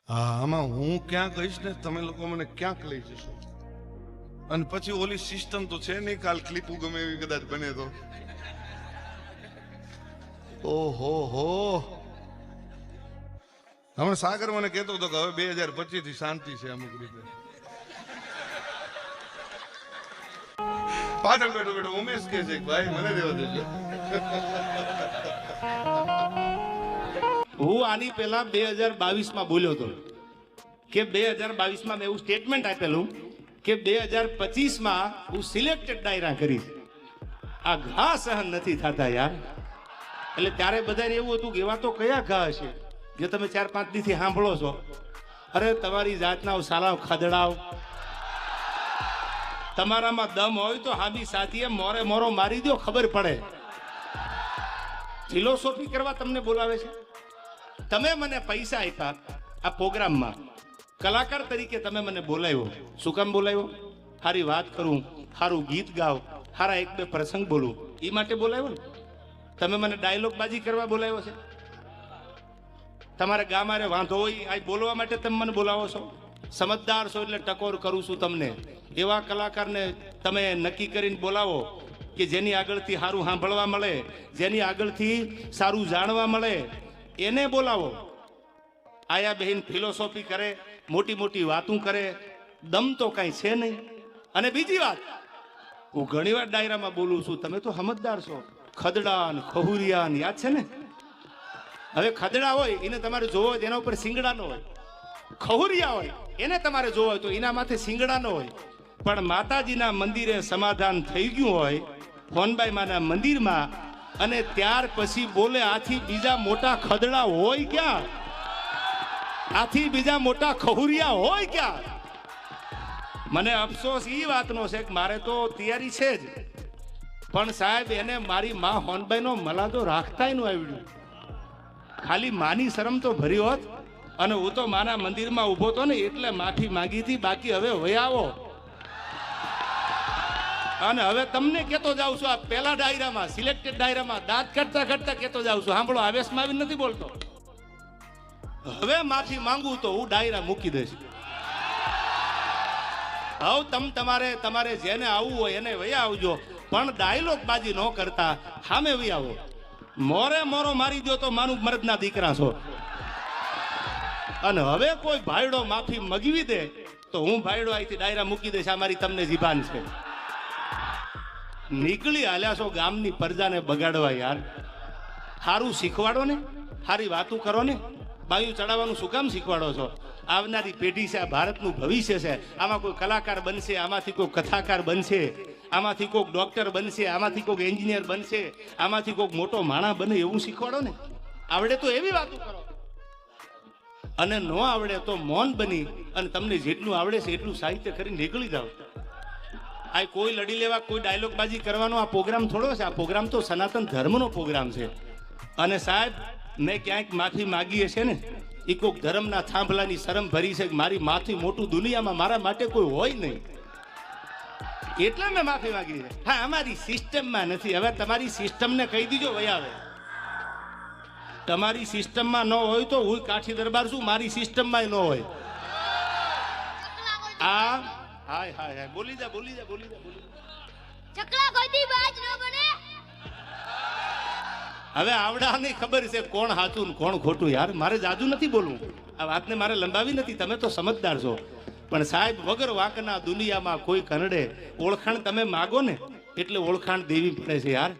હા, આમાં હું ક્યાં કહીશ ને તમે લોકો મને ક્યાંક લઈ જશો. અને પછી ઓલી સિસ્ટમ તો છે નહીં, કાલ ક્લિપ ગમે એવી કદાચ બને તો ઓહો હો. હમણાં સાગર મને કહેતો હતો કે હવે 2025 થી શાંતિ છે અમુક રીતે. પાછળ બેઠો બેઠો ઉમેશ કે છે ભાઈ મને દેવા દેજો. હું આની પહેલા 2022 માં બોલ્યો હતો કે 2022 માં મેં એવું સ્ટેટમેન્ટ આપેલું કે 2025 માં હું સિલેક્ટેડ ડાયરા કરીશ. આ ઘા સહન નથી થતા યાર. એટલે ત્યારે બધાને એવું હતું કે એવા તો કયા ઘા હશે જે તમે 4-5 દીથી સાંભળો છો. અરે તમારી જાતના સાલાવ ખદડાવ, તમારામાં દમ હોય તો હાબી સાથીએ મોરે મોરો મારી દો, ખબર પડે. ફિલોસોફી કરવા તમને બોલાવે છે. તમે મને પૈસા આપ્યા આ પ્રોગ્રામમાં, કલાકાર તરીકે તમે મને બોલાવ્યો. શું કામ બોલાવ્યો? સારી વાત કરું, સારું ગીત ગાવ, સારા 1-2 પ્રસંગ બોલું, એ માટે બોલાવ્યો ને. તમે મને ડાયલોગ બાજી કરવા બોલાવ્યો છે. તમારે ગામારે વાંધો હોય આ બોલવા માટે તમે મને બોલાવો છો. સમજદાર છો એટલે ટકોર કરું છું તમને. એવા કલાકારને તમે નક્કી કરીને બોલાવો કે જેની આગળથી સારું સાંભળવા મળે, જેની આગળથી સારું જાણવા મળે, એને બોલાવો. આયા બહેન ફિલોસોફી કરે, મોટી મોટી વાતું કરે, દમ તો કાંઈ છે નહીં. અને બીજી વાત, હું ઘણી વાર ડાયરામાં બોલું છું, તમે તો સમજદાર છો. ખદડા ને ખહુરિયા યાદ છે ને. હવે ખદડા હોય એને તમારે જોવો હોય એના ઉપર સિંગડા ન હોય, ખહુરિયા હોય એને તમારે જોવો હોય તો એના માથે સિંગડા ન હોય. પણ માતાજીના મંદિરે સમાધાન થઈ ગયું હોય ફોનબાઈ માના મંદિરમાં, અને ત્યાર પછી બોલે આથી બીજા મોટા ખદડા હોય ક્યાં? આથી બીજા મોટા ખહુરિયા હોય ક્યાં? મને અફસોસ એ વાતનો છે કે મારે તો તૈયારી છે જ, પણ સાહેબ એને મારી માં હોનબાઈનો મલાદો રાખતાય ન આવડ્યું. ખાલી માની શરમ તો ભરી હોત. અને હું તો માના મંદિરમાં ઊભો તો ને એટલે માફી માંગી હતી, બાકી હવે વહી આવો. અને હવે તમને કેતો જાઉં છું, આ પેલા ડાયરામાં સિલેક્ટેડ ડાયરામાં દાંત કાઢતા કાઢતા કેતો જાઉં છું, સાંભળો, આવેશમાં આવી નથી બોલતો. હવે માફી માંગુ તો હું ડાયરા મૂકી દઈશ. હવે તમારે જેને આવવું હોય એને વહી આવજો, પણ ડાયલોગ બાજી ન કરતા સામે વહી આવો. મોરે મોરો મારી દો તો માનું મર્દના દીકરા છો. અને હવે કોઈ ભાઈડો માફી મગવી દે તો હું ભાઈડો અહીંથી ડાયરા મૂકી દઈશ. આ મારી તમને જીભાન છે. નીકળી હાલ્યા છો ગામની પ્રજાને બગાડવા યાર. સારું શીખવાડો ને, સારી વાતું કરો ને. બાયું ચડાવવાનું શું કામ શીખવાડો છો? આવનારી પેઢી છે, આ ભારતનું ભવિષ્ય છે. આમાં કોઈ કલાકાર બનશે, આમાંથી કોઈ કથાકાર બનશે, આમાંથી કોઈક ડોક્ટર બનશે, આમાંથી કોઈક એન્જિનિયર બનશે, આમાંથી કોઈક મોટો માણસ બને, એવું શીખવાડો ને. આવડે તો એવી વાતું કરો, અને ન આવડે તો મૌન બની અને તમને જેટલું આવડે છે એટલું સાહિત્ય કરીને નીકળી જાઓ. આ કોઈ લડી લેવા, કોઈ ડાયલોગ બાજી કરવાનો આ પ્રોગ્રામ થોડો છે. આ પ્રોગ્રામ તો સનાતન ધર્મનો પ્રોગ્રામ છે. અને સાહેબ મેં ક્યાંક માફી માગી હશે ને, એ કોઈક ધર્મના થાંભલાની શરમ ભરી છે કે મારી માથી મોટું દુનિયામાં મારા માટે કોઈ હોય નહીં, એટલે મેં માફી માગી છે. હા, અમારી સિસ્ટમમાં નથી. હવે તમારી સિસ્ટમને કહી દીજો વહી આવે. તમારી સિસ્ટમમાં ન હોય તો હું કાઠી દરબાર છું, મારી સિસ્ટમમાં ન હોય. આ હાય હાય હાય બોલી જા. ચકલા કોઈ દી બાજ ન બને. હવે આવડાની ખબર છે કોણ સાચું ને કોણ ખોટું. યાર મારે જાજુ નથી બોલવું, આ વાતને મારે લંબાવી નથી. તમે તો સમજદાર છો. પણ સાહેબ વગર વાંકના દુનિયામાં કોઈ કનડે ઓળખાણ તમે માગો ને એટલે ઓળખાણ દેવી પડે છે યાર.